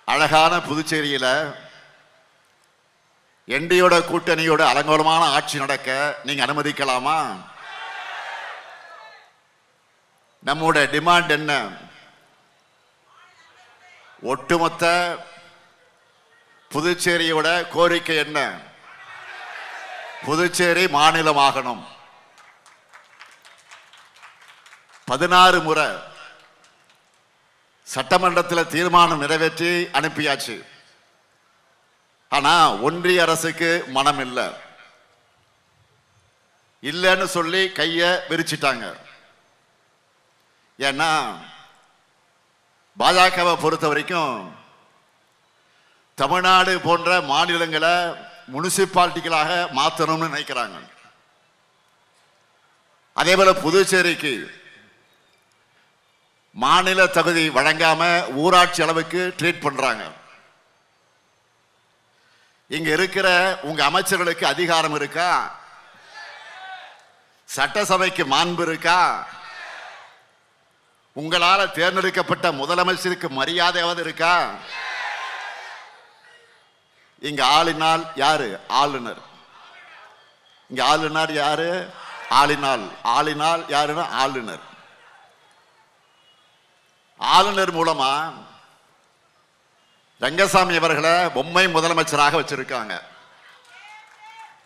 அழகான புதுச்சேரியில என்டியோட கூட்டணியோட அலங்கோலமான ஆட்சி நடக்க நீங்க அனுமதிக்கலாமா? நம்மோட டிமாண்ட் என்ன? ஒட்டுமொத்த புதுச்சேரியோட கோரிக்கை என்ன? புதுச்சேரி மாநிலமாகணும். 16 முறை சட்டமன்றத்தில் தீர்மானம் நிறைவேற்றி அனுப்பியாச்சு. ஆனா ஒன்றிய அரசுக்கு மனம் இல்லைன்னு சொல்லி கைய விரிச்சிட்டாங்க. ஏன்னா பாஜகவை பொறுத்த வரைக்கும் தமிழ்நாடு போன்ற மாநிலங்களை முனிசிபாலிட்டிகளாக மாற்றணும்னு நினைக்கிறாங்க. அதே போல புதுச்சேரிக்கு மாநில தகுதி வழங்காம ஊராட்சி அளவுக்கு ட்ரீட் பண்றாங்க. இங்க இருக்கிற உங்க அமைச்சர்களுக்கு அதிகாரம் இருக்கா? சட்டசபைக்கு மாண்பு இருக்கா? உங்களால தேர்ந்தெடுக்கப்பட்ட முதலமைச்சருக்கு மரியாதையாவது இருக்கா? இங்க ஆளினால் யாரு? ஆளுநர். இங்க ஆளுநர் யாரு? ஆளினால் யாருன்னா ஆளுநர். ஆளுநர் மூலமா ரங்கசாமி அவர்களை பொம்மை முதலமைச்சராக வச்சிருக்காங்க.